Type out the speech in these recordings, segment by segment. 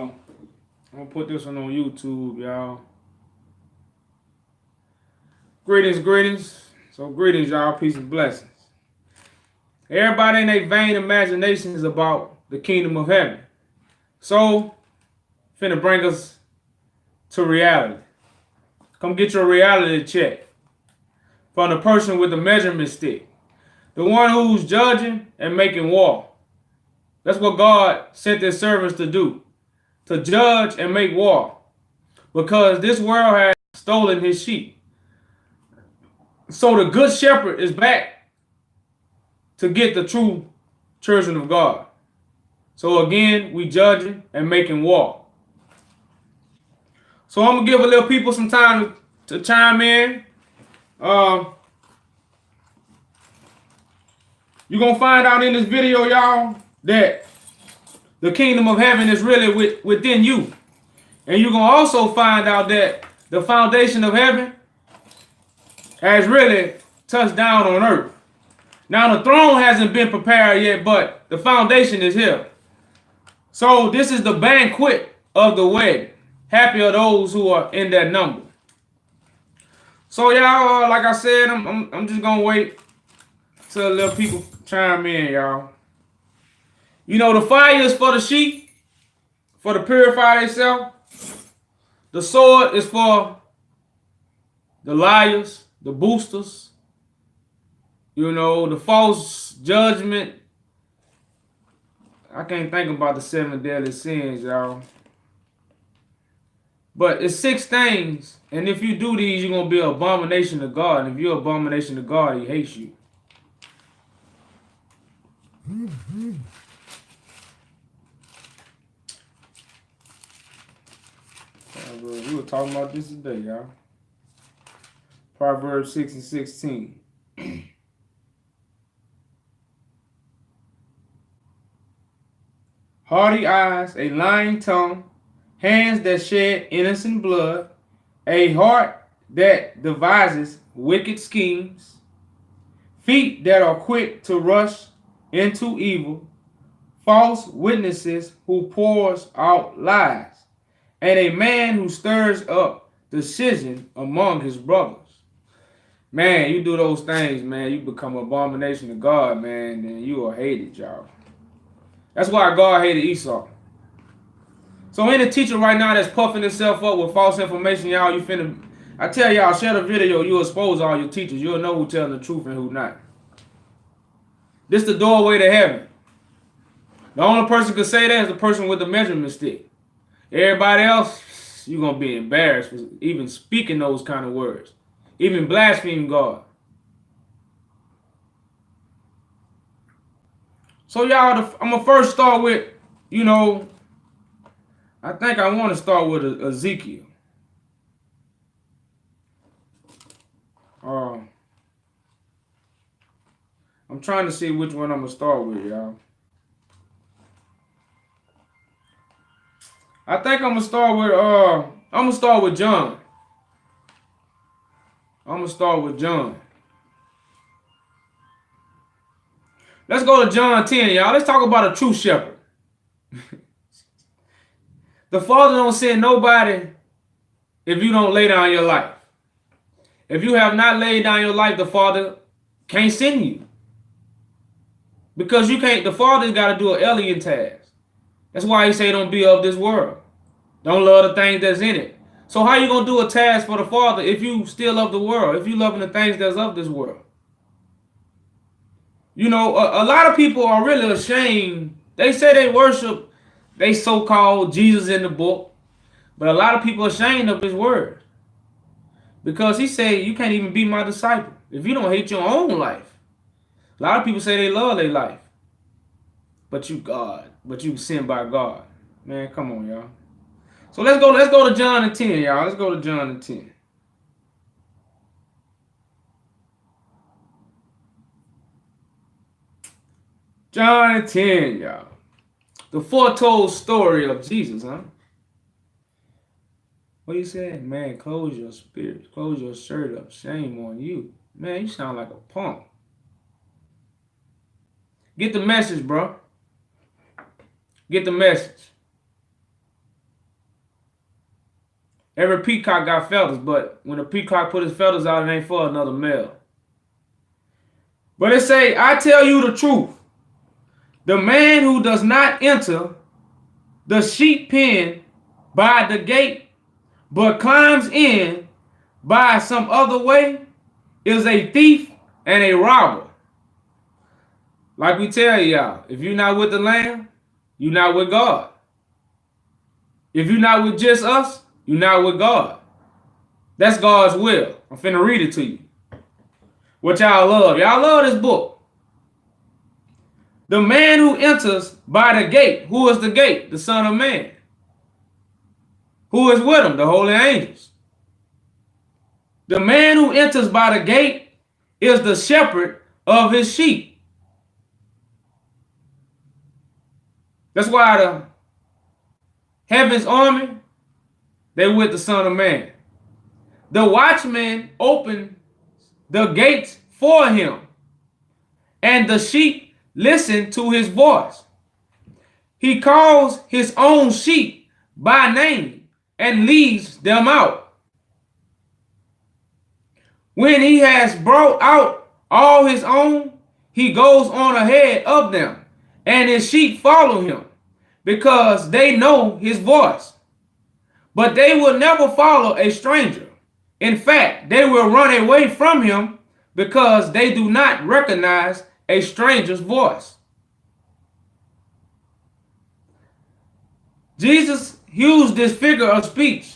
I'm gonna put this one on YouTube, y'all. Greetings. So greetings, y'all. Peace and blessings. Everybody in their vain imaginations about the kingdom of heaven. So, finna bring us to reality. Come get your reality check from the person with the measurement stick. The one who's judging and making war. That's what God sent his servants to do. To judge and make war. Because this world has stolen his sheep. So the good shepherd is back to get the true children of God. So again, we judging and making war. So I'm gonna give a little people some time to chime in. You're gonna find out in this video, y'all, that the kingdom of heaven is really within you. And you're gonna also find out that the foundation of heaven has really touched down on earth. Now the throne hasn't been prepared yet, but the foundation is here. So this is the banquet of the wedding. Happy are those who are in that number. So y'all, like I said, I'm just gonna wait till little people chime in, y'all. You know, the fire is for the sheep, for to purify themselves. The sword is for the liars, the boosters, you know, the false judgment. I can't think about the 7 deadly sins, y'all. But it's 6 things, and if you do these, you're going to be an abomination to God. And if you're an abomination to God, he hates you. We were talking about this today, y'all. Proverbs 6 and 16. Haughty eyes, a lying tongue, hands that shed innocent blood, a heart that devises wicked schemes, feet that are quick to rush into evil, false witnesses who pours out lies, and a man who stirs up decision among his brothers. Man, you do those things, man, you become an abomination to God, man, and you are hated, y'all. That's why God hated Esau. So any teacher right now that's puffing himself up with false information, y'all, you finna, I tell y'all, share the video, you'll expose all your teachers. You'll know who's telling the truth and who not. This is the doorway to heaven. The only person who can say that is the person with the measurement stick. Everybody else, you're going to be embarrassed for even speaking those kind of words. Even blaspheme God. So y'all, I'm going to first start with, you know, I think I want to start with Ezekiel. I'm trying to see which one I'm going to start with, y'all. I think I'm going to start with John. I'm going to start with John. Let's go to John 10, y'all. Let's talk about a true shepherd. The Father don't send nobody if you don't lay down your life. If you have not laid down your life, the Father can't send you. Because you can't, the Father's got to do an alien task. That's why he say don't be of this world. Don't love the things that's in it. So how you going to do a task for the Father if you still love the world, if you loving the things that's of this world? You know, a lot of people are really ashamed. They say they worship they so-called Jesus in the book, but a lot of people are ashamed of his word. Because he said you can't even be my disciple if you don't hate your own life. A lot of people say they love their life, but you sin by God. Man, come on, y'all. So let's go to John and 10, y'all. Let's go to John and 10. John and 10, y'all. The foretold story of Jesus, huh? What you saying? Man, close your spirit. Close your shirt up. Shame on you. Man, you sound like a punk. Get the message, bro. Get the message. Every peacock got feathers, but when a peacock put his feathers out, it ain't for another male. But it say, I tell you the truth. The man who does not enter the sheep pen by the gate, but climbs in by some other way, is a thief and a robber. Like we tell y'all, if you're not with the Lamb, you're not with God. If you're not with just us, you're not with God. That's God's will. I'm finna read it to you. What y'all love. Y'all love this book. The man who enters by the gate. Who is the gate? The Son of Man. Who is with him? The holy angels. The man who enters by the gate is the shepherd of his sheep. That's why the heaven's army, they with the Son of Man. The watchman opened the gates for him, and the sheep listen to his voice. He calls his own sheep by name and leads them out. When he has brought out all his own, he goes on ahead of them, and his sheep follow him, because they know his voice. But they will never follow a stranger. In fact, they will run away from him because they do not recognize a stranger's voice. Jesus used this figure of speech,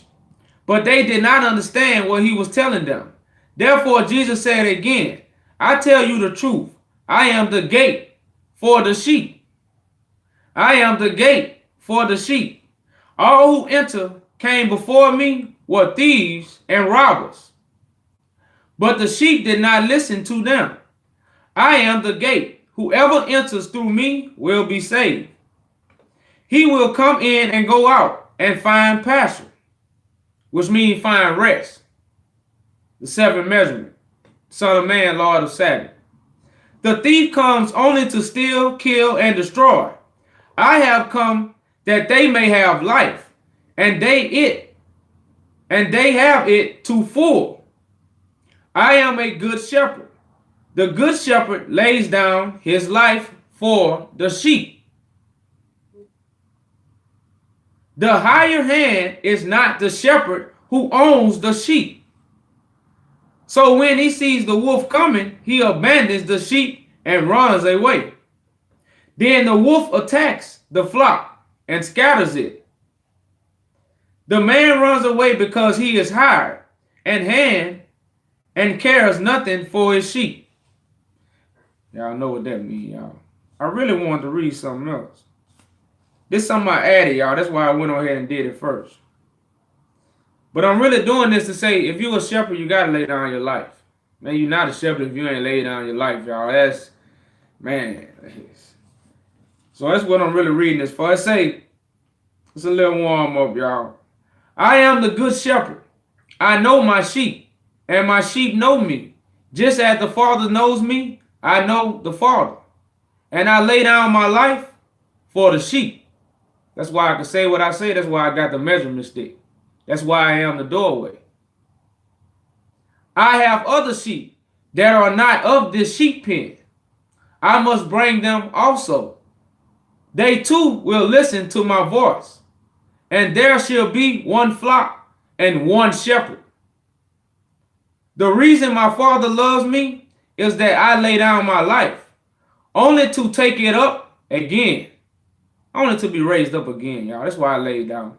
but they did not understand what he was telling them. Therefore, Jesus said again, I tell you the truth. I am the gate for the sheep. I am the gate for the sheep. All who enter came before me were thieves and robbers, but the sheep did not listen to them. I am the gate. Whoever enters through me will be saved. He will come in and go out and find pasture, which means find rest. The seventh measurement. Son of Man, Lord of Sabbath. The thief comes only to steal, kill, and destroy. I have come that they may have life, and they have it to full. I am a good shepherd. The good shepherd lays down his life for the sheep. The higher hand is not the shepherd who owns the sheep. So when he sees the wolf coming, he abandons the sheep and runs away. Then the wolf attacks the flock and scatters it. The man runs away because he is hired and cares nothing for his sheep. Y'all know what that means, y'all. I really wanted to read something else. This is something I added, y'all. That's why I went on ahead and did it first. But I'm really doing this to say, if you're a shepherd, you got to lay down your life. Man, you're not a shepherd if you ain't laid down your life, y'all. That's, man. So that's what I'm really reading this for. I say, it's a little warm up, y'all. I am the good shepherd. I know my sheep, and my sheep know me. Just as the Father knows me, I know the Father. And I lay down my life for the sheep. That's why I can say what I say. That's why I got the measurement stick. That's why I am the doorway. I have other sheep that are not of this sheep pen. I must bring them also. They too will listen to my voice. And there shall be one flock and one shepherd. The reason my Father loves me is that I lay down my life, only to take it up again. Only to be raised up again, y'all. That's why I lay down.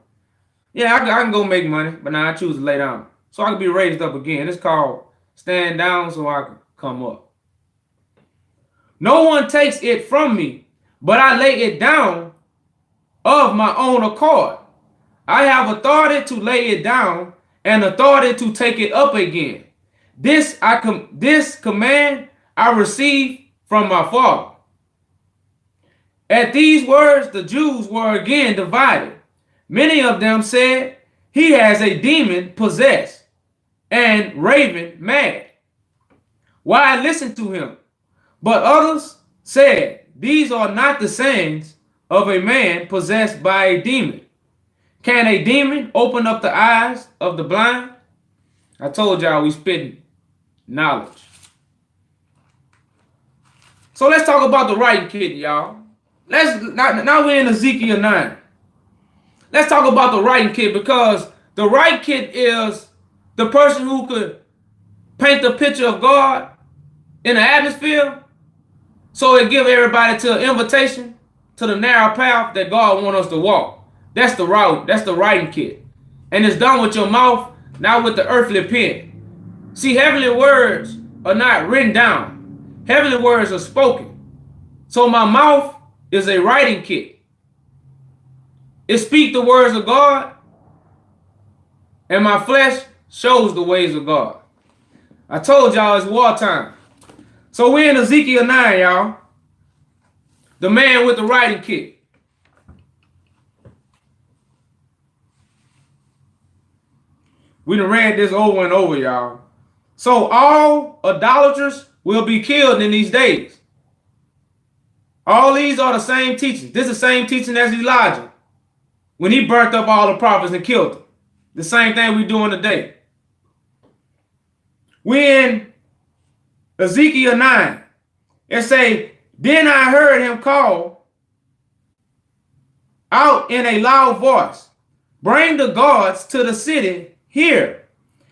Yeah, I can go make money, but now I choose to lay down. So I can be raised up again. It's called stand down so I can come up. No one takes it from me, but I lay it down of my own accord. I have authority to lay it down and authority to take it up again. This command I received from my Father. At these words, the Jews were again divided. Many of them said, he has a demon possessed and raving mad. Why listen to him? But others said, these are not the sayings of a man possessed by a demon. Can a demon open up the eyes of the blind? I told y'all we spitting knowledge. So let's talk about the writing kit, y'all. Now we're in Ezekiel 9. Let's talk about the writing kit, because the writing kit is the person who could paint the picture of God in the atmosphere, so it give everybody to an invitation to the narrow path that God wants us to walk. That's the route. That's the writing kit. And it's done with your mouth, not with the earthly pen. See, heavenly words are not written down. Heavenly words are spoken. So my mouth is a writing kit. It speaks the words of God, and my flesh shows the ways of God. I told y'all it's wartime. So we're in Ezekiel 9, y'all. The man with the writing kit. We done read this over and over, y'all. So all idolaters will be killed in these days. All these are the same teachings. This is the same teaching as Elijah, when he burnt up all the prophets and killed them. The same thing we're doing today. We're in Ezekiel 9. It say, then I heard him call out in a loud voice, bring the guards to the city here,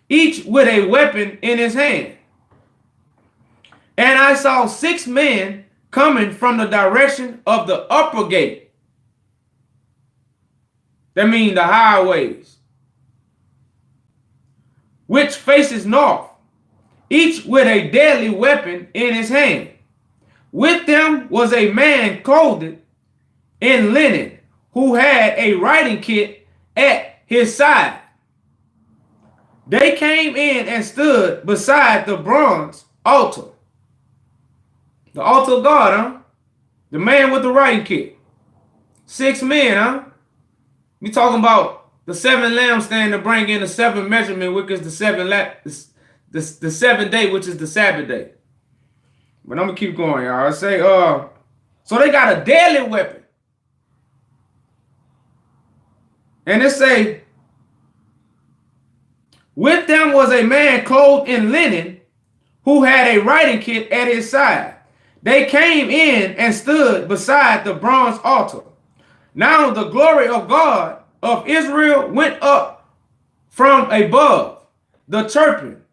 each with a weapon in his hand. And I saw 6 men coming from the direction of the upper gate. That means the highways, which faces north, each with a deadly weapon in his hand. With them was a man clothed in linen, who had a writing kit at his side. They came in and stood beside the bronze altar. The altar of God, huh? The man with the writing kit. 6 men, huh? We talking about the 7 lampstands to bring in the 7 measurement, which is the 7th day, which is the Sabbath day. But I'm gonna keep going, y'all. I say, so they got a deadly weapon. And it say, with them was a man clothed in linen, who had a writing kit at his side. They came in and stood beside the bronze altar. Now the glory of God of Israel went up from above the cherubim,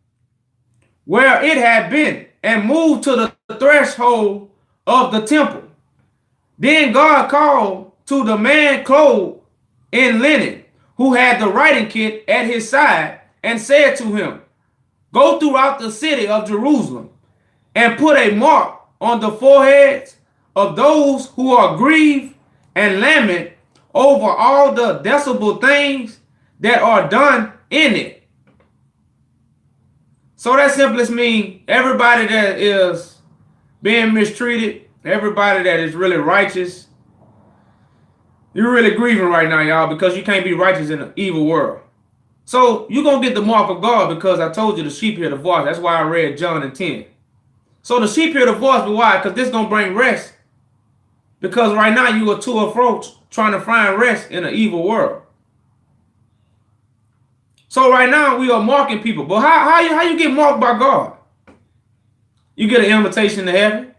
where it had been, and moved to the threshold of the temple. Then God called to the man clothed in linen, who had the writing kit at his side, and said to him, go throughout the city of Jerusalem, and put a mark on the foreheads of those who are grieved and lament over all the detestable things that are done in it. So that simply means everybody that is being mistreated, everybody that is really righteous, you're really grieving right now, y'all, because you can't be righteous in an evil world. So you're going to get the mark of God, because I told you the sheep hear the voice. That's why I read John and 10. So the sheep hear the voice, but why? Because this is going to bring rest. Because right now you are to and fro trying to find rest in an evil world. So right now we are marking people. But how you get marked by God? You get an invitation to heaven.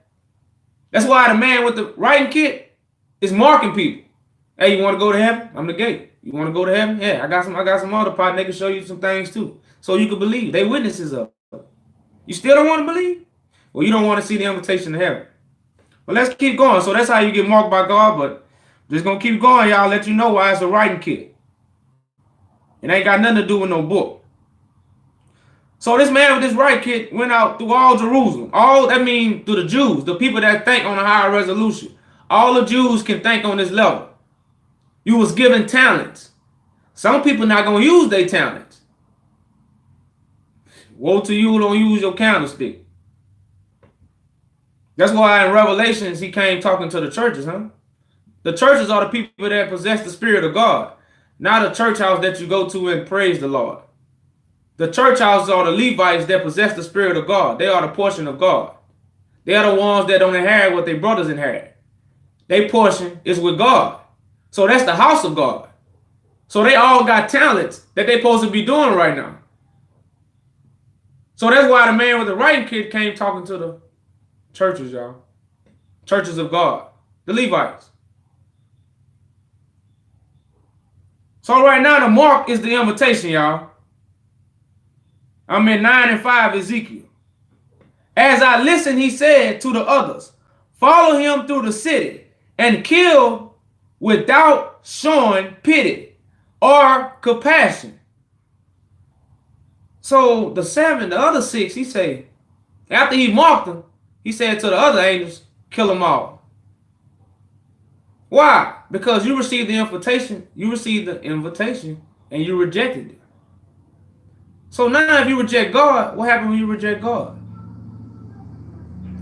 That's why the man with the writing kit is marking people. Hey, you want to go to heaven? I'm the gate. You want to go to heaven? Yeah, I got some other part. They can show you some things too, so you can believe. They witnesses of it. You still don't want to believe? Well, you don't want to see the invitation to heaven. But let's keep going. So that's how you get marked by God. But just gonna keep going, y'all. Let you know why it's a writing kit. It ain't got nothing to do with no book. So this man with this writing kit went out through all Jerusalem. That means through the Jews, the people that think on a higher resolution. All the Jews can think on this level. You was given talents. Some people not gonna use their talents. Woe to you who don't use your candlestick. That's why in Revelations he came talking to the churches, huh? The churches are the people that possess the Spirit of God, not a church house that you go to and praise the Lord. The church houses are the Levites that possess the Spirit of God. They are the portion of God. They are the ones that don't inherit what their brothers inherit. Their portion is with God. So that's the house of God. So they all got talents that they supposed to be doing right now. So that's why the man with the writing kit came talking to the churches, y'all. Churches of God. The Levites. So right now the mark is the invitation, y'all. I'm in 9 and 5 Ezekiel. As I listened, he said to the others, follow him through the city and kill without showing pity or compassion. So the other 6, he said, after he marked them, he said to the other angels, kill them all. Why? Because you received the invitation, and you rejected it. So now if you reject God, what happened when you reject God?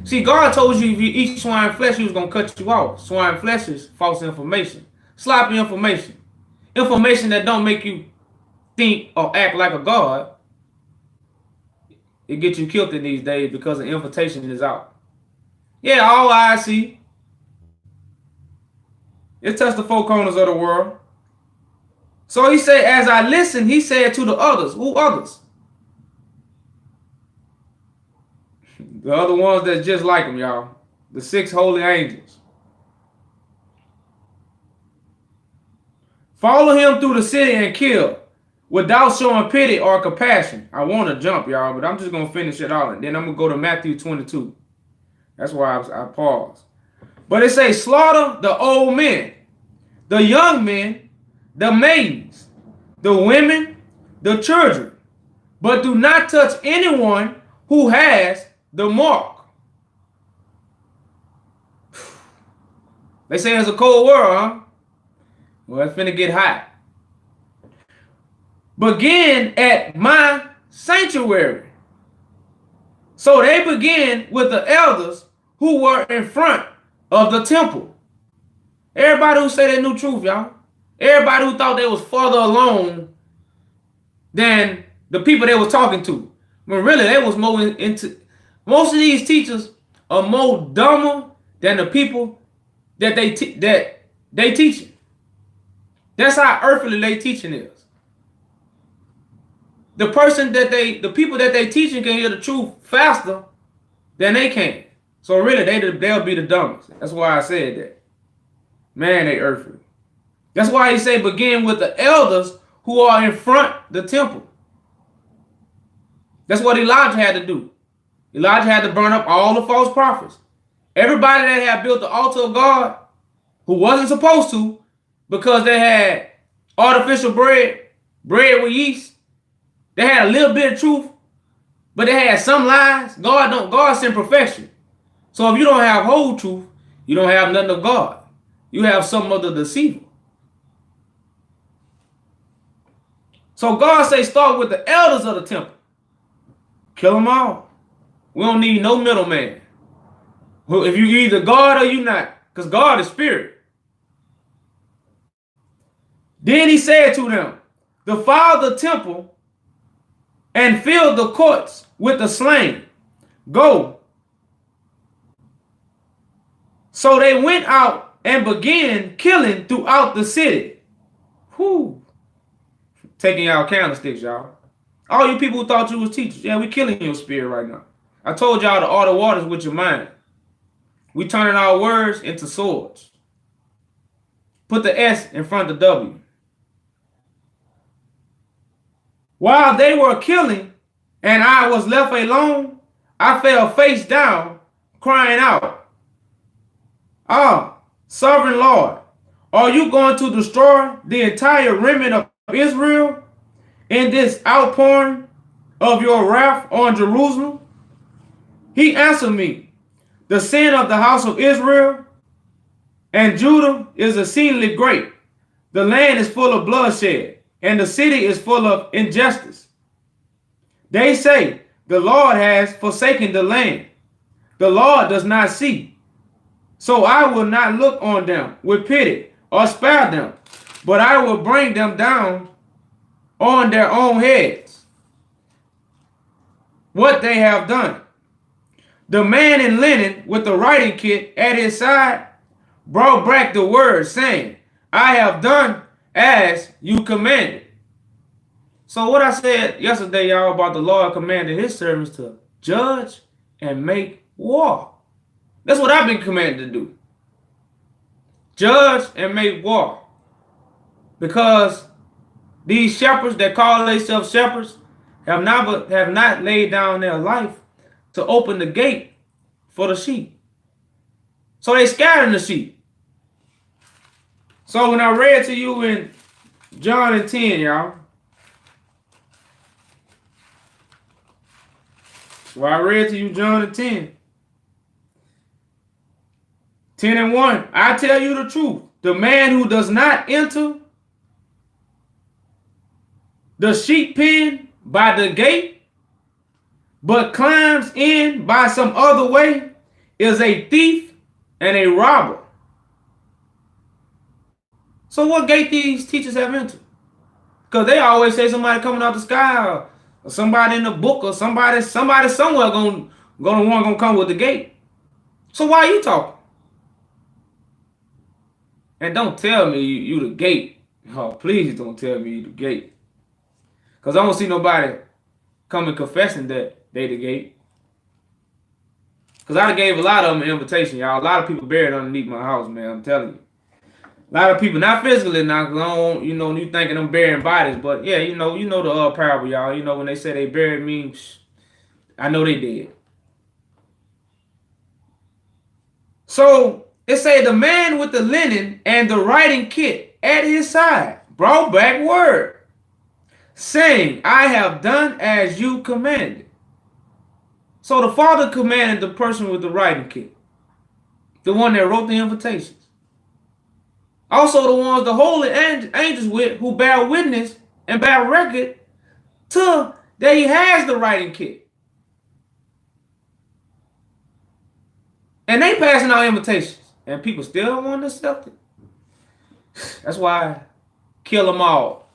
See, God told you if you eat swine flesh, he was going to cut you off. Swine flesh is false information. Sloppy information. Information that don't make you think or act like a God. It gets you killed in these days because the invitation is out. Yeah, all eyes see. It touched the four corners of the world. So he said, as I listened, he said to the others. Who others? The other ones that's just like him, y'all. The 6 holy angels. Follow him through the city and kill without showing pity or compassion. I want to jump, y'all, but I'm just going to finish it all. And then I'm going to go to Matthew 22. That's why I paused. But it says, slaughter the old men, the young men, the maidens, the women, the children, but do not touch anyone who has the mark. They say it's a cold world, huh? Well, it's finna get hot. Begin at my sanctuary. So they begin with the elders who were in front of the temple. Everybody who said they knew truth, y'all. Everybody who thought they was further along than the people they were talking to. When really they was more into. Most of these teachers are more dumber than the people that they teaching. That's how earthly they teaching is. The people that they teaching can hear the truth faster than they can. So really, they'll be the dumbest. That's why I said that. Man, they earthly. That's why he said begin with the elders who are in front the temple. That's what Elijah had to do. Elijah had to burn up all the false prophets. Everybody that had built the altar of God who wasn't supposed to because they had artificial bread with yeast. They had a little bit of truth, but they had some lies. God sent perfection. So if you don't have whole truth, you don't have nothing of God. You have some of the deceiver. So God say start with the elders of the temple. Kill them all. We don't need no middleman. If you either God or you not, because God is spirit. Then he said to them, defile the temple and fill the courts with the slain. Go. So they went out and began killing throughout the city. Whew. Taking y'all candlesticks, y'all. All you people who thought you was teachers, yeah, we killing your spirit right now. I told y'all to order waters with your mind. We turning our words into swords. Put the S in front of the W. While they were killing and I was left alone, I fell face down, crying out, sovereign Lord, are you going to destroy the entire remnant of Israel in this outpouring of your wrath on Jerusalem? He answered me, the sin of the house of Israel and Judah is exceedingly great. The land is full of bloodshed, and the city is full of injustice. They say, the Lord has forsaken the land. The Lord does not see. So I will not look on them with pity or spare them, but I will bring them down on their own heads what they have done. The man in linen with the writing kit at his side brought back the word, saying, I have done as you commanded. So what I said yesterday, y'all, about the Lord commanded his servants to judge and make war. That's what I've been commanded to do. Judge and make war. Because these shepherds that call themselves shepherds have not laid down their life to open the gate for the sheep. So they scattering the sheep. So when I read to you in John and 10, y'all. Well, I read to you John and 10. 10 and 1. I tell you the truth. The man who does not enter the sheep pen by the gate, but climbs in by some other way, is a thief and a robber. So what gate these teachers have entered? Because they always say somebody coming out the sky, or somebody in the book, or somebody somewhere gonna come with the gate. So why are you talking? And don't tell me you the gate. Oh, please don't tell me you the gate. Because I don't see nobody coming confessing that they the gate. Because I gave a lot of them an invitation, y'all. A lot of people buried underneath my house, man. I'm telling you. A lot of people, not physically now, because I don't, you thinking I'm burying bodies. But yeah, you know the parable, y'all. You know when they say they buried me, I know they did. So it say the man with the linen and the writing kit at his side brought back word, saying, I have done as you commanded. So the Father commanded the person with the writing kit, the one that wrote the invitations. Also the ones the holy angels with who bear witness and bear record to that he has the writing kit. And they passing out invitations. And people still don't want to accept it. That's why I kill them all.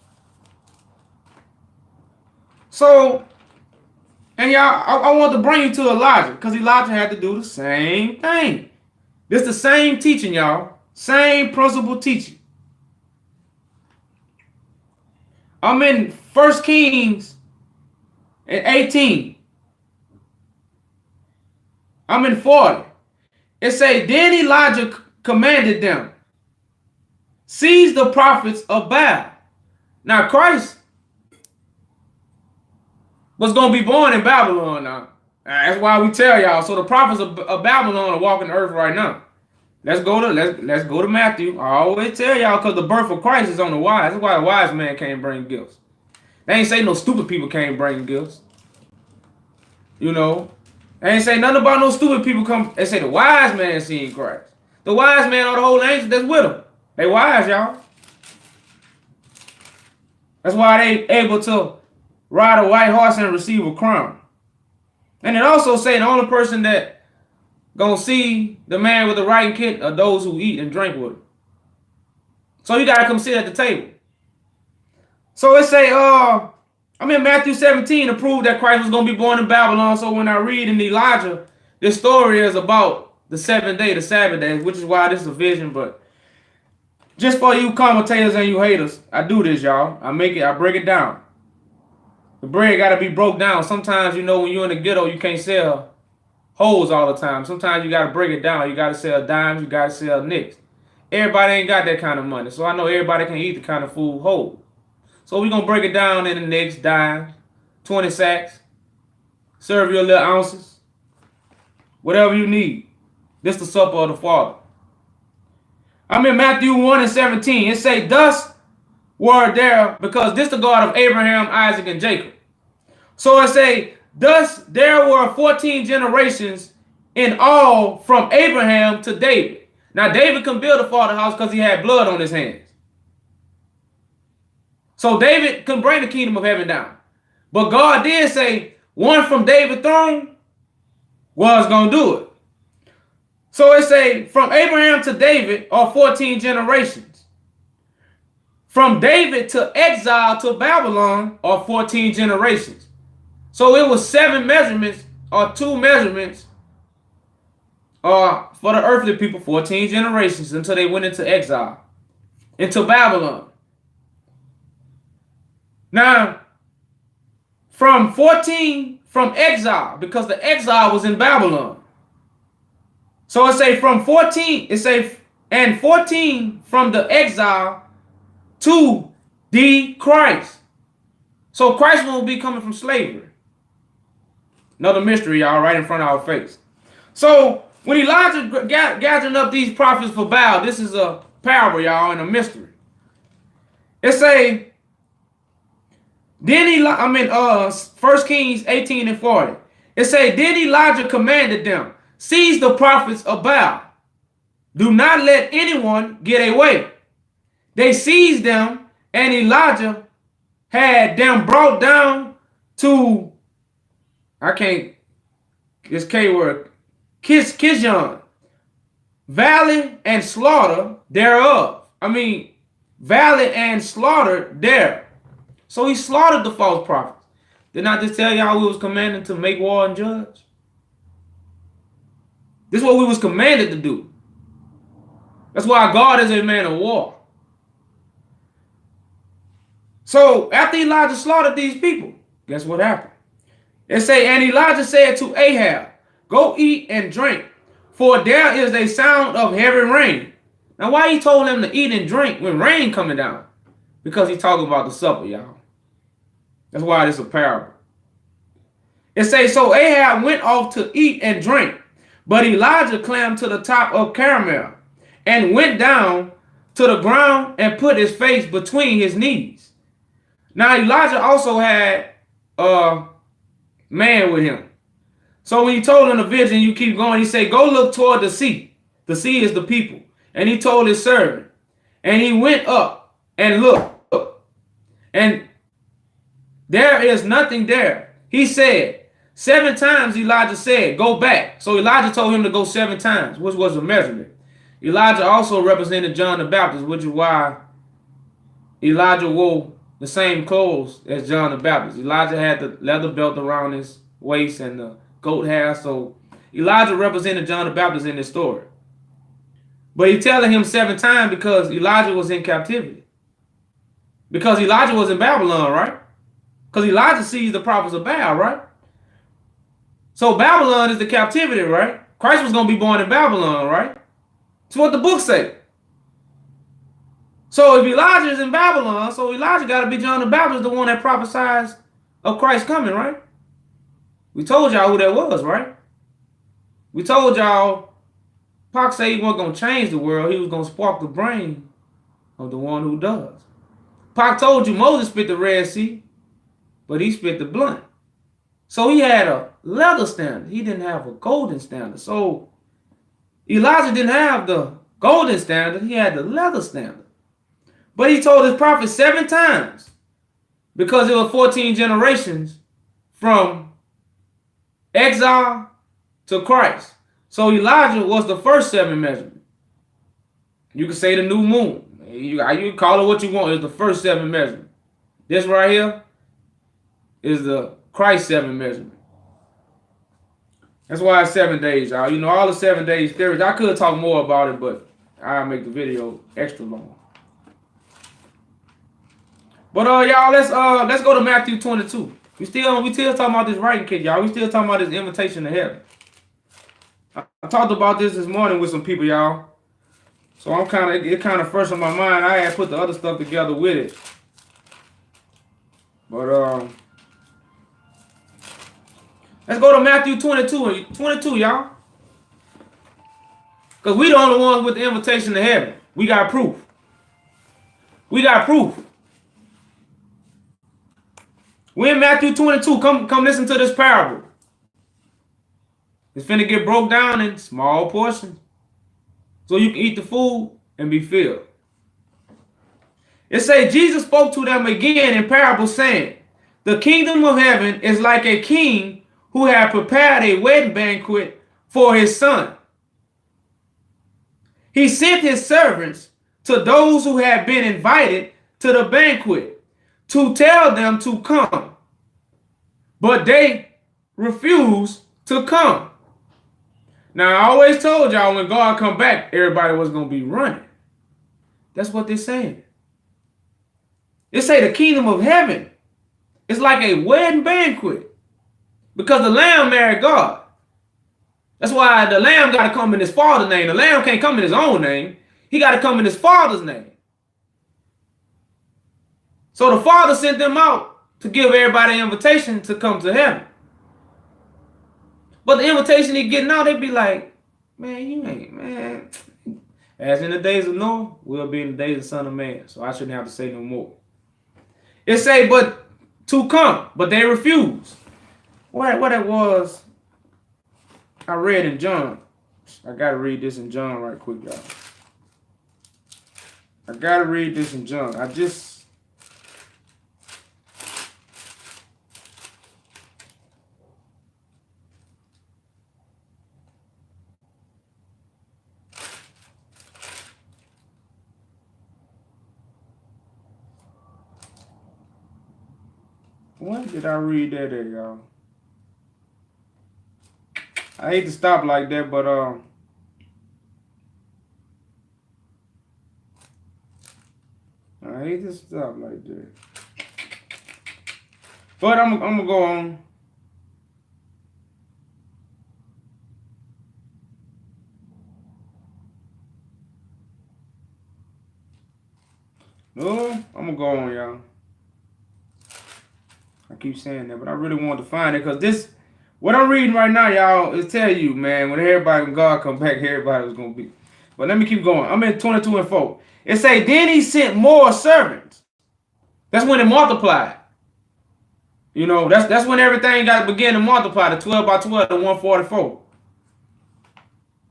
So, and y'all, I want to bring you to Elijah, because Elijah had to do the same thing. This the same teaching, y'all. Same principle teaching. I'm in 1 Kings 18. I'm in 40. It say, then Elijah commanded them, seize the prophets of Baal. Now Christ was going to be born in Babylon now. That's why we tell y'all. So the prophets of Babylon are walking the earth right now. Let's go to Matthew. I always tell y'all, because the birth of Christ is on the wise. That's why the wise man can't bring gifts. They ain't say no stupid people can't bring gifts. You know. They ain't say nothing about no stupid people come. They say the wise man seeing Christ. The wise man are the whole angels that's with him. They wise, y'all. That's why they able to ride a white horse and receive a crown. And it also say the only person that gonna see the man with the writing kit are those who eat and drink with him. So you gotta come sit at the table. So it say, I'm in Matthew 17 to prove that Christ was going to be born in Babylon. So when I read in Elijah, this story is about the seventh day, the Sabbath day, which is why this is a vision. But just for you commentators and you haters, I do this, y'all. I break it down. The bread got to be broke down. Sometimes, when you're in the ghetto, you can't sell holes all the time. Sometimes you got to break it down. You got to sell dimes. You got to sell nicks. Everybody ain't got that kind of money. So I know everybody can eat the kind of food whole. So we're going to break it down in the nicks, dimes, 20 sacks. Serve your little ounces. Whatever you need. This the supper of the Father. I'm in Matthew 1 and 17. It say, thus were there, because this the God of Abraham, Isaac, and Jacob. So it say, thus there were 14 generations in all from Abraham to David. Now David couldn't build a father house because he had blood on his hands. So David couldn't bring the kingdom of heaven down. But God did say one from David's throne was going to do it. So it say from Abraham to David are 14 generations. From David to exile to Babylon are 14 generations. So it was 7 measurements or 2 measurements for the earthly people, 14 generations until they went into exile, into Babylon. Now, from exile, because the exile was in Babylon. So it say from 14, it say, and 14 from the exile to the Christ. So Christ will be coming from slavery. Another mystery, y'all, right in front of our face. So when Elijah gathering up these prophets for Baal, this is a parable, y'all, and a mystery. It say, then 1 Kings 18 and 40. It say, then Elijah commanded them, seize the prophets of Baal. Do not let anyone get away. They seized them, and Elijah had them brought down to, this K word, Kishon, valley and slaughter thereof. Valley and slaughter there. So he slaughtered the false prophets. Did not just tell y'all we was commanded to make war and judge? This is what we was commanded to do. That's why God is a man of war. So after Elijah slaughtered these people, guess what happened? It say, and Elijah said to Ahab, go eat and drink, for there is a sound of heavy rain. Now why he told them to eat and drink when rain coming down? Because he talking about the supper, y'all. That's why it's a parable. It say, so Ahab went off to eat and drink, but Elijah climbed to the top of Carmel and went down to the ground and put his face between his knees. Now Elijah also had a man with him. So when he told him the vision, you keep going, he said, go look toward the sea. The sea is the people. And he told his servant. And he went up and looked. And there is nothing there. He said, 7 times Elijah said, go back. So Elijah told him to go 7 times, which was a measurement. Elijah also represented John the Baptist, which is why Elijah wore the same clothes as John the Baptist. Elijah had the leather belt around his waist and the goat hair. So Elijah represented John the Baptist in this story. But he's telling him 7 times because Elijah was in captivity. Because Elijah was in Babylon, right? Because Elijah sees the prophets of Baal, right? So Babylon is the captivity, right? Christ was going to be born in Babylon, right? That's what the book say. So if Elijah is in Babylon, so Elijah got to be John the Baptist, the one that prophesies of Christ coming, right? We told y'all who that was, right? We told y'all Pac said he wasn't going to change the world. He was going to spark the brain of the one who does. Pac told you Moses spit the Red Sea, but he spit the blunt. So he had a leather standard. He didn't have a golden standard. So Elijah didn't have the golden standard. He had the leather standard. But he told his prophet 7 times because it was 14 generations from exile to Christ. So Elijah was the first 7 measurement. You can say the new moon. You call it what you want. It's the first 7 measurement. This right here is the Christ 7 measurement. That's why it's 7 days, y'all. You know, all the 7 days theories. I could talk more about it, but I'll make the video extra long. But y'all, let's go to Matthew 22. We still talking about this writing kit, y'all. We still talking about this invitation to heaven. I talked about this morning with some people, y'all. So it kind of fresh on my mind. I had put the other stuff together with it. But let's go to Matthew 22, y'all. Because we the only ones with the invitation to heaven. We got proof. We got proof. We in Matthew 22. Come listen to this parable. It's finna get broke down in small portions, so you can eat the food and be filled. It says, Jesus spoke to them again in parable, saying, the kingdom of heaven is like a king who had prepared a wedding banquet for his son. He sent his servants to those who had been invited to the banquet to tell them to come, but they refused to come. Now, I always told y'all when God come back, everybody was going to be running. That's what they're saying. They say the kingdom of heaven It's like a wedding banquet because the lamb married God. That's why the lamb got to come in his father's name. The lamb can't come in his own name. He got to come in his father's name. So the father sent them out to give everybody an invitation to come to heaven. But the invitation he getting out, they be like, man, you ain't, man. As in the days of Noah, we'll be in the days of the Son of Man. So I shouldn't have to say no more. It say, but to come, but they refuse. What it was, I read in John. I got to read this in John right quick, y'all. I got to read this in John. When did I read that at, y'all? I hate to stop like that, but I hate to stop like that. But I'm gonna go on. No, I'm gonna go on, y'all. I keep saying that, but I really want to find it because what I'm reading right now, y'all, is tell you, man, when God come back, everybody was gonna be. But let me keep going. I'm in 22 and 4. It say, then he sent more servants. That's when it multiplied. You know, that's when everything got to begin to multiply. The 12 by 12 to 144.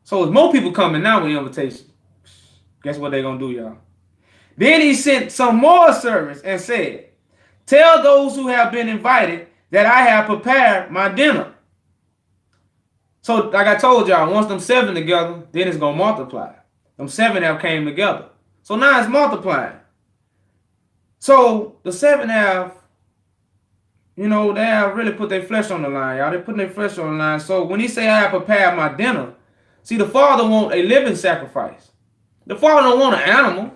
So there's more people coming now with the invitation. Guess what they gonna do, y'all? Then he sent some more servants and said, tell those who have been invited that I have prepared my dinner. So, like I told y'all, once them 7 together, then it's going to multiply. Them 7 have came together. So now it's multiplying. So the 7 have, they have really put their flesh on the line, y'all. They putting their flesh on the line. So when he say I have prepared my dinner, see, the Father want a living sacrifice. The Father don't want an animal.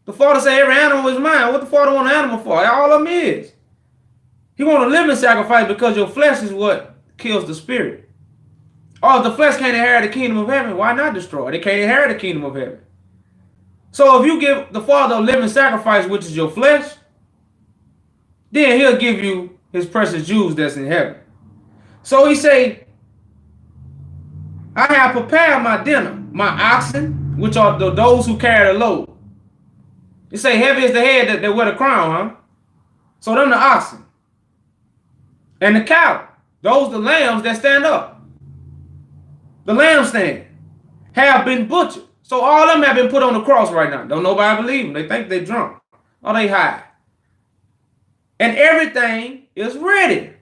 The Father say every animal is mine. What the Father want an animal for? All of them is. He want a living sacrifice because your flesh is what kills the spirit. Oh, if the flesh can't inherit the kingdom of heaven, why not destroy it? They can't inherit the kingdom of heaven. So if you give the Father a living sacrifice, which is your flesh, then he'll give you his precious jewels that's in heaven. So he say, I have prepared my dinner, my oxen, which are those who carry the load. You say heavy is the head that wear the crown, huh? So them the oxen. And the cow, those the lambs that stand up. The lampstand have been butchered. So all of them have been put on the cross right now. Don't nobody believe them. They think they drunk. Or they high. And everything is ready.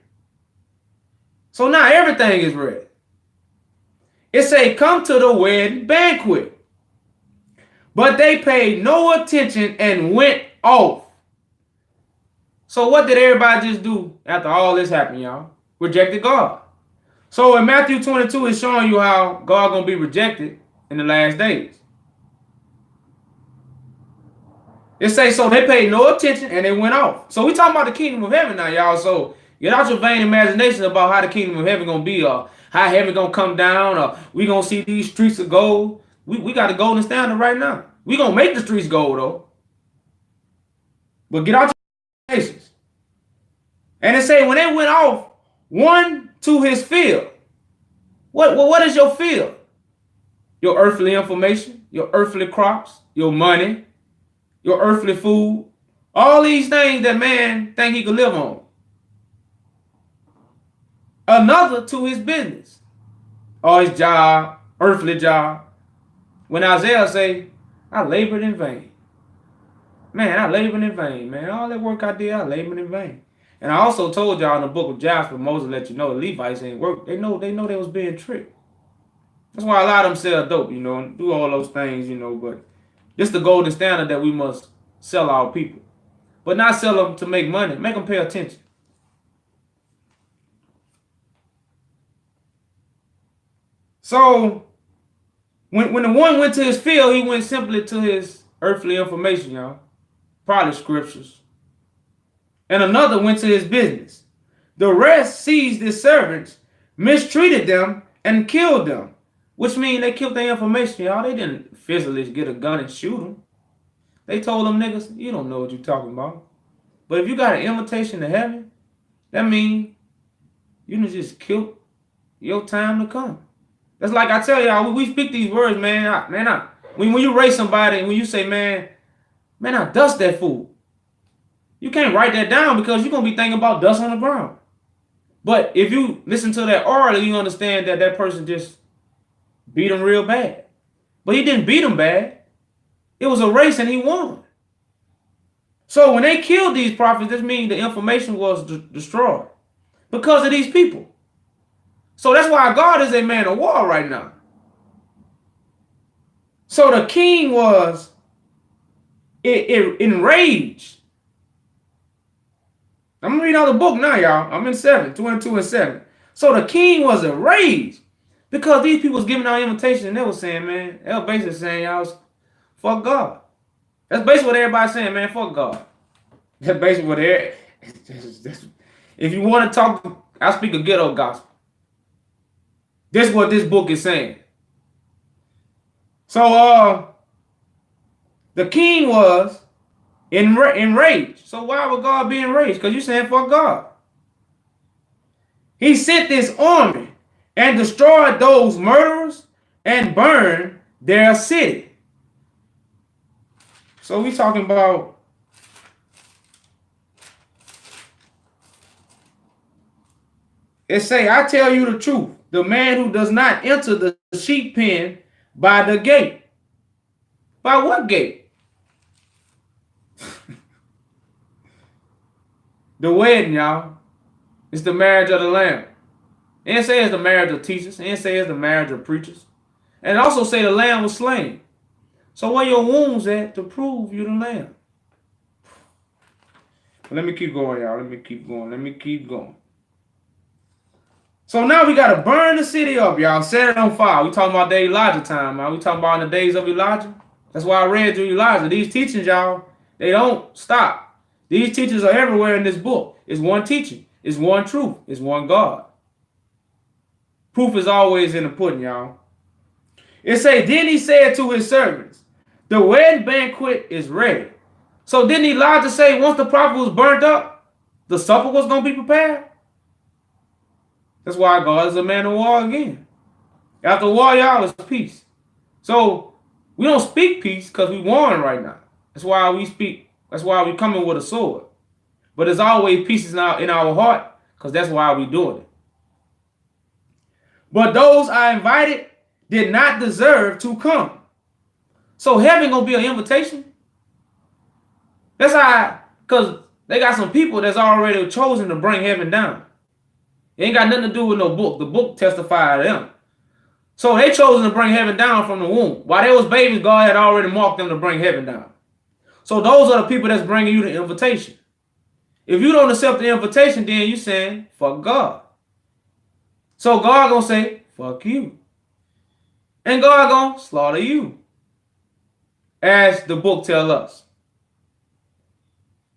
So now everything is ready. It say, come to the wedding banquet. But they paid no attention and went off. So what did everybody just do after all this happened, y'all? Rejected God. So in Matthew 22, it's showing you how God gonna be rejected in the last days. It say, so they paid no attention and they went off. So we talking about the kingdom of heaven now, y'all. So get out your vain imagination about how the kingdom of heaven gonna be, or how heaven gonna come down, or we gonna see these streets of gold. We got a golden standard right now. We gonna make the streets gold though. But get out your imaginations. And it say when they went off, one to his field. What is your field? Your earthly information, your earthly crops, your money, your earthly food, all these things that man think he could live on. Another to his business, or his job, earthly job. When Isaiah say, I labored in vain. Man, I labored in vain, man. All that work I did, I labored in vain. And I also told y'all in the book of Jasper, Moses let you know the Levites ain't work. They know they was being tricked. That's why a lot of them sell dope, and do all those things, but this the golden standard that we must sell our people. But not sell them to make money. Make them pay attention. So when the one went to his field, he went simply to his earthly information, y'all. Probably scriptures. and another went to his business. The rest seized his servants, mistreated them, and killed them. Which means they killed their information, y'all. They didn't physically get a gun and shoot them. They told them niggas, you don't know what you're talking about. But if you got an invitation to heaven, that means you done just killed your time to come. That's like I tell y'all, we speak these words, man. When you raise somebody and when you say, man, I dust that fool. You can't write that down because you're going to be thinking about dust on the ground. But if you listen to that oral, you understand that that person just beat him real bad. But he didn't beat him bad. It was a race and he won. So when they killed these prophets, this means the information was destroyed because of these people. So that's why God is a man of war right now. So the king was enraged. I'm going to read out the book now, y'all. I'm in 22 and 7. So the king was enraged because these people was giving out invitations and they were saying, man, they were basically saying, y'all, fuck God. That's basically what everybody's saying, man, fuck God. That's basically what they're... If you want to talk, I speak a ghetto gospel. This is what this book is saying. So, the king was enraged. So why would God be enraged? Because you're saying fuck God. He sent this army and destroyed those murderers and burned their city. So we talking about it say, I tell you the truth. The man who does not enter the sheep pen by the gate. By what gate? The wedding, y'all. It's the marriage of the Lamb. It didn't say it's the marriage of teachers. It didn't say it's the marriage of preachers. And it also say the Lamb was slain. So where your wounds at to prove you the Lamb? Let me keep going, y'all. Let me keep going. So now we got to burn the city up, y'all. Set it on fire. We talking about the Elijah time, man. We talking about in the days of Elijah. That's why I read through Elijah. These teachings, y'all, they don't stop. These teachings are everywhere in this book. It's one teaching. It's one truth. It's one God. Proof is always in the pudding, y'all. It say, then he said to his servants, the wedding banquet is ready. So didn't Elijah say once the prophet was burnt up, the supper was going to be prepared? That's why God is a man of war again. After war, y'all, is peace. So we don't speak peace because we warring right now. That's why we speak. That's why we coming with a sword. But there's always peace in our heart because that's why we doing it. But those I invited did not deserve to come. So heaven gonna be an invitation? That's how, because they got some people that's already chosen to bring heaven down. It ain't got nothing to do with no book. The book testified to them. So they chosen to bring heaven down from the womb. While they was babies, God had already marked them to bring heaven down. So those are the people that's bringing you the invitation. If you don't accept the invitation, then you saying, fuck God. So God gonna say, fuck you. And God gonna slaughter you. As the book tells us.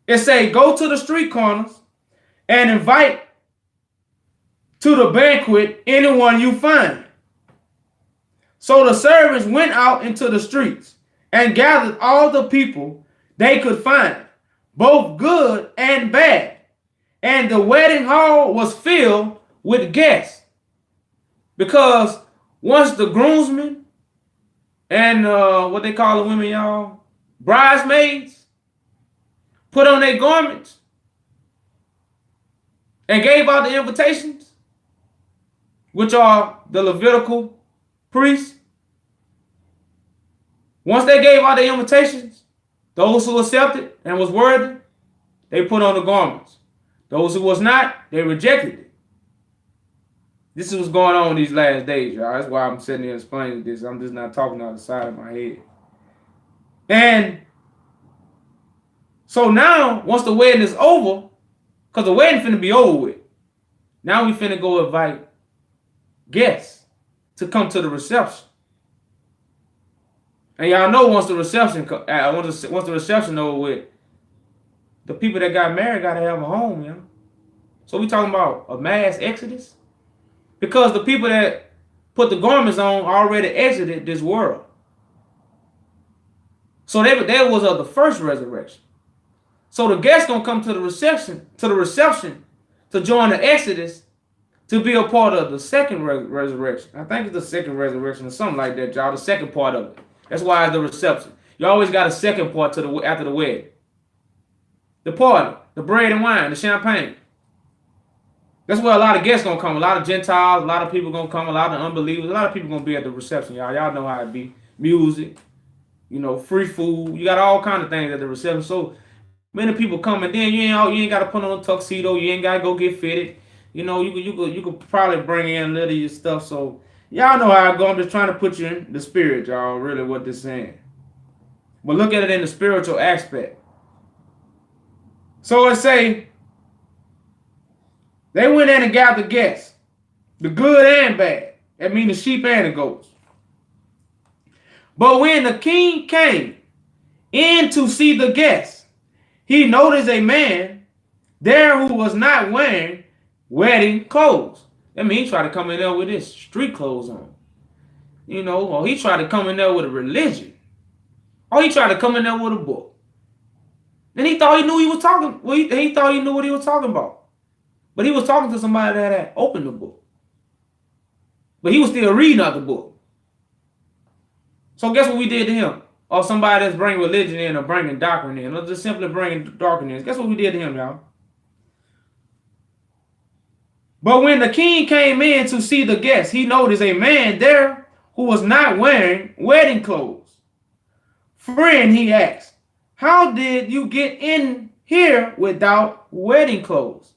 It say, go to the street corners and invite to the banquet anyone you find. So the servants went out into the streets and gathered all the people they could find, both good and bad. And the wedding hall was filled with guests. Because once the groomsmen and what they call the women, y'all, bridesmaids, put on their garments and gave out the invitations, which are the Levitical priests. Once they gave out the invitations, those who accepted and was worthy, they put on the garments. Those who was not, they rejected it. This is what's going on these last days, y'all. That's why I'm sitting here explaining this. I'm just not talking out the side of my head. And so now, once the wedding is over, because the wedding finna be over with, now we finna go invite guests to come to the reception. And y'all know once the reception over with, the people that got married got to have a home, you know. So we talking about a mass exodus? Because the people that put the garments on already exited this world. So they was of the first resurrection. So the guests gonna come to the reception, to join the exodus, to be a part of the second resurrection. I think it's the second resurrection or something like that, y'all. The second part of it. That's why it's the reception. You always got a second part to the after the wedding. The party, the bread and wine, the champagne. That's where a lot of guests gonna come. A lot of Gentiles, a lot of people gonna come, a lot of unbelievers, a lot of people gonna be at the reception, y'all. Y'all know how it be. Music, free food. You got all kind of things at the reception. So many people come, and then you ain't gotta put on a tuxedo. You ain't gotta go get fitted. You could probably bring in a little of your stuff. So y'all know how I go. I'm just trying to put you in the spirit, y'all. Really, what this saying. But look at it in the spiritual aspect. So it say they went in and gathered guests, the good and bad. That means the sheep and the goats. But when the king came in to see the guests, he noticed a man there who was not wearing wedding clothes. That means he tried to come in there with his street clothes on. Or he tried to come in there with a religion. Or he tried to come in there with a book. And he thought he knew he was talking. Well, he thought he knew what he was talking about. But he was talking to somebody that had opened the book. But he was still reading out the book. So guess what we did to him? Or somebody that's bringing religion in or bringing doctrine in. Or just simply bringing doctrine in. Guess what we did to him, y'all? But when the king came in to see the guests, he noticed a man there who was not wearing wedding clothes. Friend, he asked, how did you get in here without wedding clothes?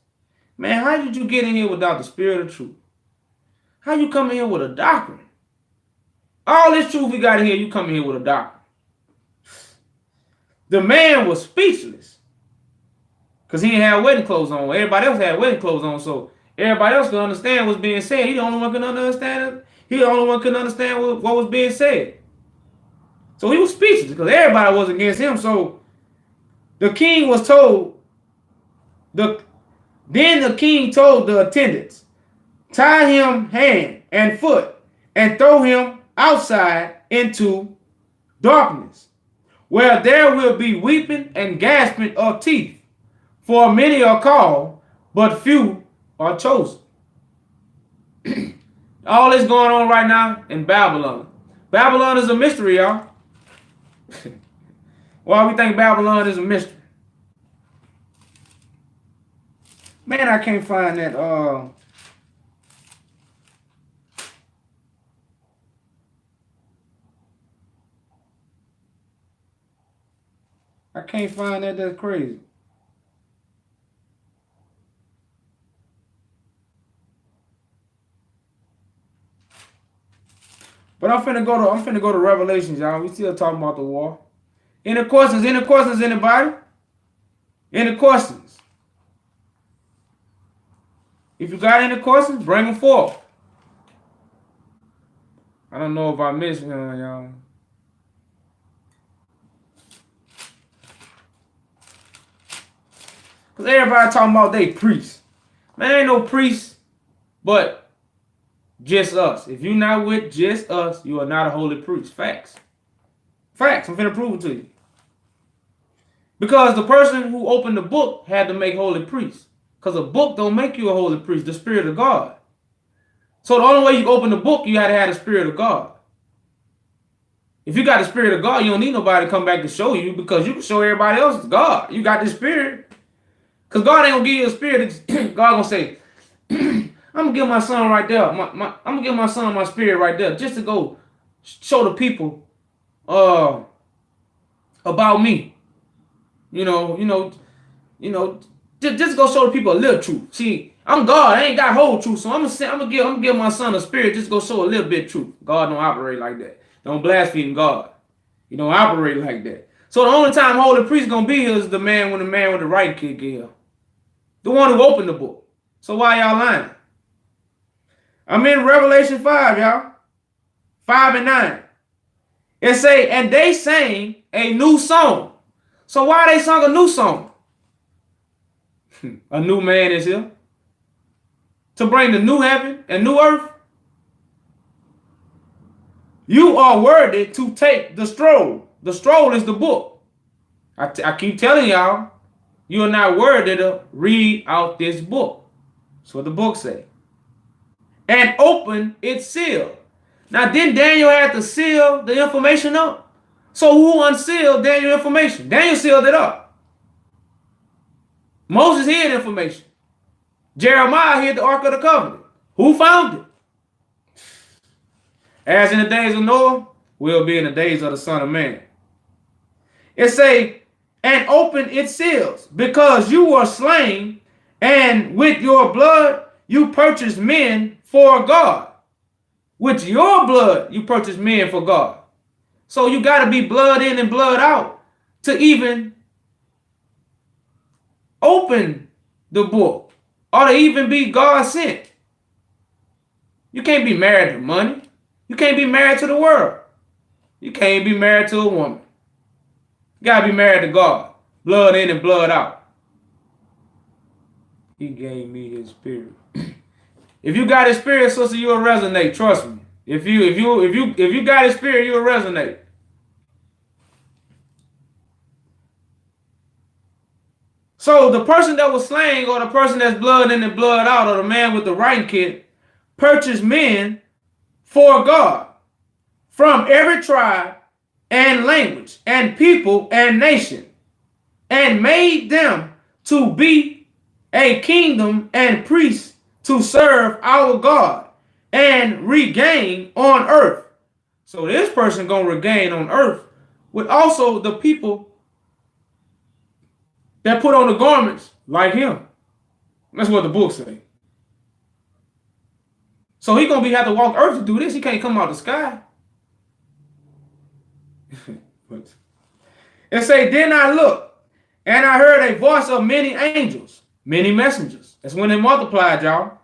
Man, how did you get in here without the spirit of truth? How you come in here with a doctrine? All this truth we got in here, you come in here with a doctrine. The man was speechless because he didn't have wedding clothes on. Everybody else had wedding clothes on, so everybody else could understand what's being said. He the only one could understand it. He the only one could understand what was being said. So he was speechless because everybody was against him. So the king was told, then the king told the attendants, tie him hand and foot and throw him outside into darkness, where there will be weeping and gasping of teeth. For many are called, but few are chosen. All this going on right now in Babylon. Babylon is a mystery, y'all. Why we think Babylon is a mystery? Man, I can't find that. I can't find that. That's crazy. But I'm finna go to Revelations, y'all. We still talking about the war. Any questions? Anybody? Any questions? If you got any questions, bring them forth. I don't know if I missed y'all. Because everybody talking about they priests. Man, ain't no priests, but just us. If you're not with just us, you are not a holy priest. Facts. Facts. I'm finna prove it to you. Because the person who opened the book had to make holy priests. Because a book don't make you a holy priest, the Spirit of God. So the only way you open the book, you had to have the Spirit of God. If you got the Spirit of God, you don't need nobody to come back to show you, because you can show everybody else God. You got the Spirit. Because God ain't going to give you a spirit. God going to say, I'm going to give my son right there. I'm going to give my son my spirit right there, just to go show the people about me. Just go show the people a little truth. See, I'm God. I ain't got whole truth, so I'm gonna give my son a spirit just to go show a little bit of truth. God don't operate like that. Don't blaspheme God. He don't operate like that. So the only time holy priest gonna be here is the man with the right kick here, the one who opened the book. So why y'all lying? I'm in Revelation 5, y'all. 5 and 9. It say, and they sang a new song. So why they sung a new song? A new man is here to bring the new heaven and new earth. You are worthy to take the scroll. The scroll is the book. I keep telling y'all, you are not worthy to read out this book. That's what the book says. And open its seal. Now, didn't Daniel have to seal the information up? So who unsealed Daniel's information? Daniel sealed it up. Moses hid information. Jeremiah hid the Ark of the Covenant. Who found it? As in the days of Noah, will be in the days of the Son of Man. It say, and open its seals, because you were slain, and with your blood you purchased men for God. With your blood you purchased men for God. So you got to be blood in and blood out to even open the book or to even be God sent. You can't be married to money. You can't be married to the world. You can't be married to a woman. You got to be married to God. Blood in and blood out. He gave me his spirit. If you got his spirit, sister, you'll resonate. Trust me. If you got his spirit, you'll resonate. So the person that was slain, or the person that's blood in and blood out, or the man with the writing kit, purchased men for God from every tribe and language and people and nation, and made them to be a kingdom and priests to serve our God and regain on earth. So this person gonna regain on earth with also the people that put on the garments like him. That's what the book say. So he gonna have to walk earth to do this. He can't come out the sky. It say, then I looked, and I heard a voice of many angels, many messengers. That's when they multiplied, y'all.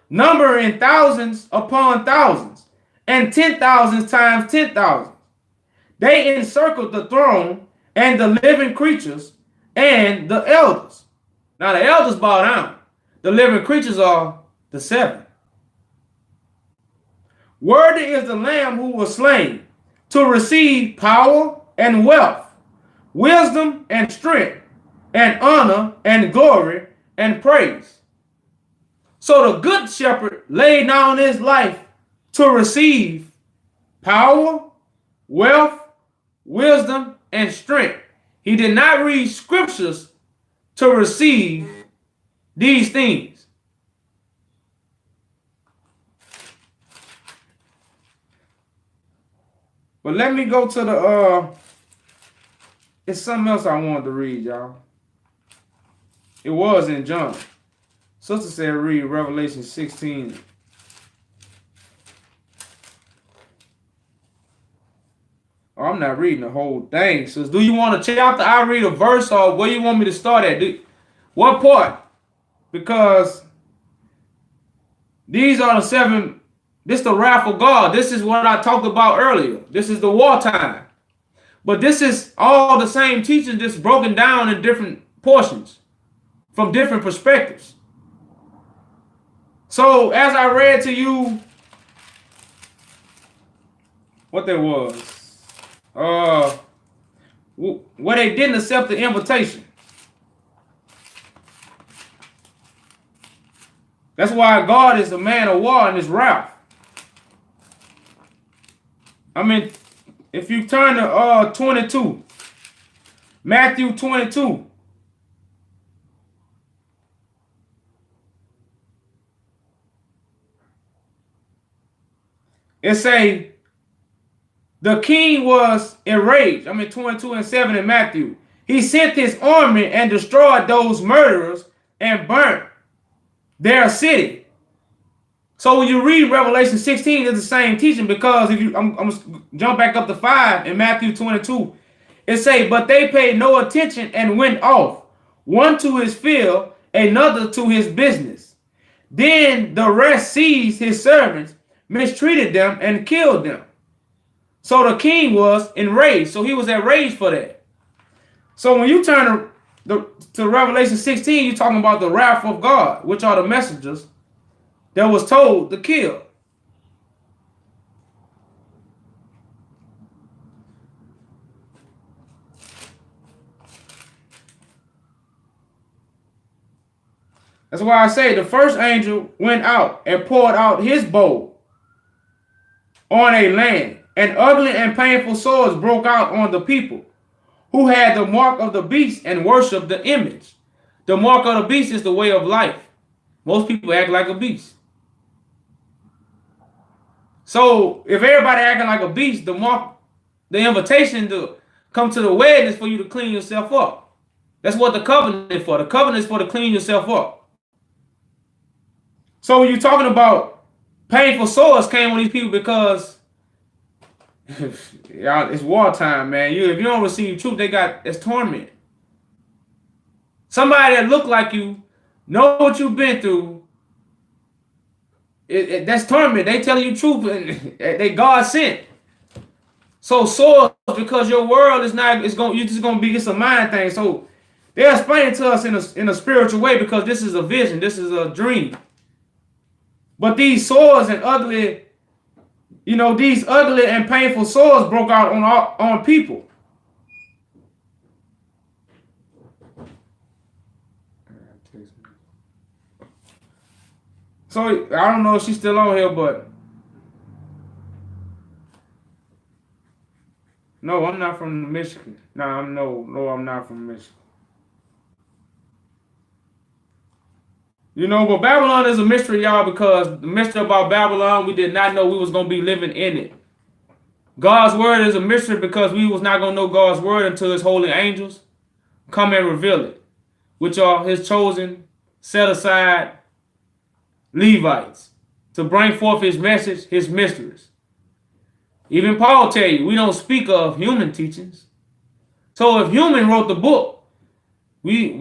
Numbering thousands upon thousands, and 10,000 times 10,000. They encircled the throne and the living creatures and the elders. Now the elders bow down. The living creatures are the seven. Worthy is the Lamb who was slain to receive power and wealth, wisdom and strength, and honor and glory and praise. So the good shepherd laid down his life to receive power, wealth, wisdom, and strength. He did not read scriptures to receive these things. But let me go to the it's something else I wanted to read, y'all. It was in John. Sister said read Revelation 16. Oh, I'm not reading the whole thing. So do you want a chapter? I read a verse, or where you want me to start at? What part? Because these are the seven. This is the Wrathful God. This is what I talked about earlier. This is the wartime. But this is all the same teaching, just broken down in different portions from different perspectives. So as I read to you what there was, where they didn't accept the invitation. That's why God is a man of war and his wrath. I mean, if you turn to 22, Matthew 22. It say, the king was enraged. 22 and 7 in Matthew. He sent his army and destroyed those murderers and burnt their city. So when you read Revelation 16, it's the same teaching, because if you, I'm going to jump back up to 5 in Matthew 22. It say, but they paid no attention and went off, one to his field, another to his business. Then the rest seized his servants, mistreated them, and killed them. So the king was enraged. So he was enraged for that. So when you turn to to Revelation 16, you're talking about the wrath of God, which are the messengers that was told to kill. That's why I say the first angel went out and poured out his bowl on a land, and ugly and painful sores broke out on the people who had the mark of the beast and worshiped the image. The mark of the beast is the way of life. Most people act like a beast. So if everybody acting like a beast, the invitation to come to the wedding is for you to clean yourself up. That's what the covenant is for. The covenant is for to clean yourself up. So when you're talking about painful sores came on these people because it's wartime, man. If you don't receive truth, it's torment. Somebody that look like you, know what you've been through. That's torment. They telling you truth, and they God sent. So sores because your world is not. You're just gonna be. It's a mind thing. So they're explaining to us in a spiritual way because this is a vision. This is a dream. But these sores and ugly, these ugly and painful sores broke out on people. So I don't know if she's still on here, but no, I'm not from Michigan. No, I'm not from Michigan. But Babylon is a mystery, y'all, because the mystery about Babylon, we did not know we was going to be living in it. God's word is a mystery because we was not going to know God's word until his holy angels come and reveal it, which are his chosen, set aside Levites to bring forth his message, his mysteries. Even Paul tell you, we don't speak of human teachings. So if human wrote the book,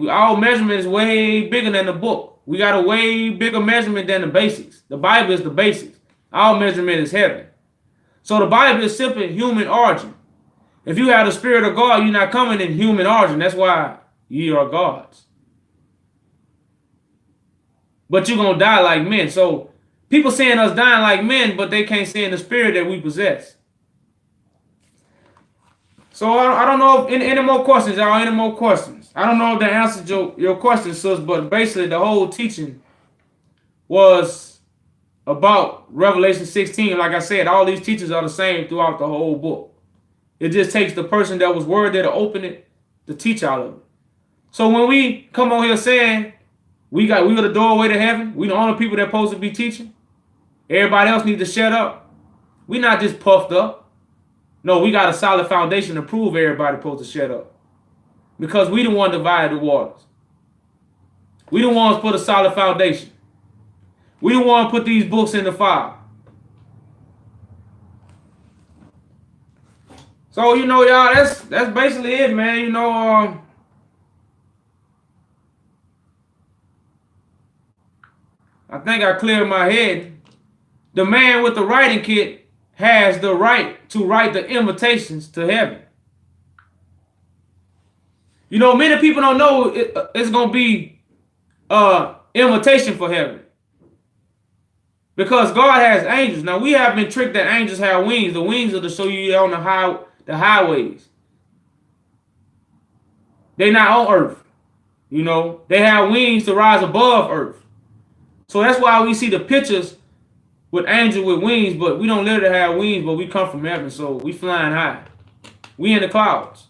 our measurement is way bigger than the book. We got a way bigger measurement than the basics. The Bible is the basics. Our measurement is heaven. So the Bible is simply human origin. If you have the Spirit of God, you're not coming in human origin. That's why ye are gods. But you're going to die like men. So people saying us dying like men, but they can't say in the spirit that we possess. So I don't know if any more questions, y'all. Any more questions? I don't know if that answered your question, sis, but basically the whole teaching was about Revelation 16. Like I said, all these teachings are the same throughout the whole book. It just takes the person that was word there to open it to teach out of it. So when we come on here saying we got the doorway to heaven, we the only people that supposed to be teaching, everybody else need to shut up. We not just puffed up. No, we got a solid foundation to prove everybody supposed to shut up. Because we the one divided the waters. We the ones put a solid foundation. We the one put these books in the fire. So, y'all, that's basically it, man. I think I cleared my head. The man with the writing kit has the right to write the invitations to heaven. Many people don't know it's going to be invitation for heaven. Because God has angels. Now, we have been tricked that angels have wings. The wings are to show you on the highways. They're not on earth. They have wings to rise above earth. So that's why we see the pictures with angels with wings, but we don't literally have wings, but we come from heaven, so we flying high. We in the clouds.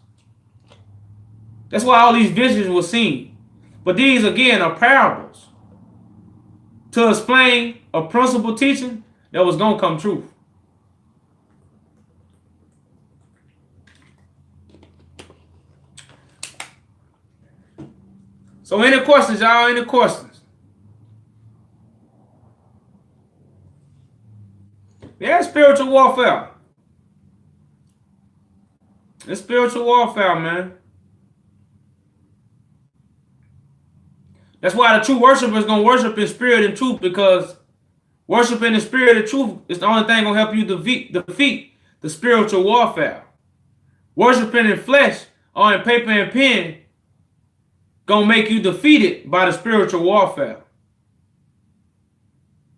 That's why all these visions were seen. But these, again, are parables to explain a principle teaching that was going to come true. So any questions, y'all? Any questions? Yeah, spiritual warfare. It's spiritual warfare, man. That's why the true worshiper is going to worship in spirit and truth, because worshiping in spirit and truth is the only thing going to help you defeat the spiritual warfare. Worshiping in flesh or in paper and pen gonna make you defeated by the spiritual warfare.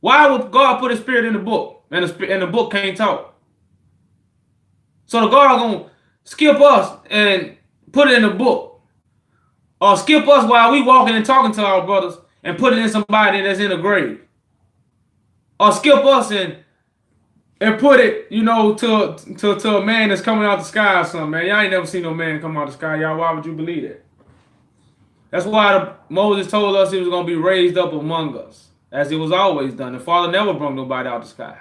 Why would God put his spirit in the book and the book can't talk? So the God gonna skip us and put it in the book, or skip us while we walking and talking to our brothers and put it in somebody that's in the grave, or skip us and put it, to a man that's coming out the sky or something, man. Y'all ain't never seen no man come out the sky, y'all. Why would you believe that? That's why Moses told us he was going to be raised up among us, as it was always done. The Father never brought nobody out the sky.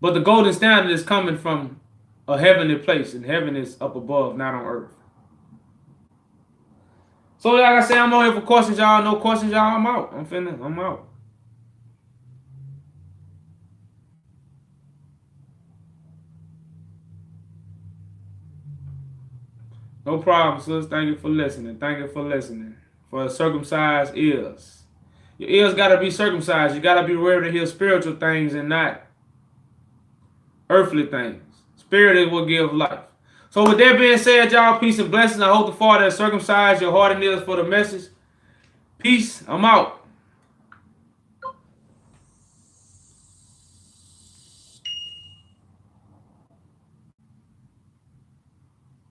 But the golden standard is coming from a heavenly place, and heaven is up above, not on earth. So like I say, I'm on here for questions, y'all. No questions, y'all. I'm out. I'm out. No problem, sis. Thank you for listening. Thank you for listening. For circumcised ears. Your ears got to be circumcised. You got to be ready to hear spiritual things and not earthly things. Spirit is what gives life. So with that being said, y'all, peace and blessings. I hope the Father has circumcised your heart and ears for the message. Peace. I'm out.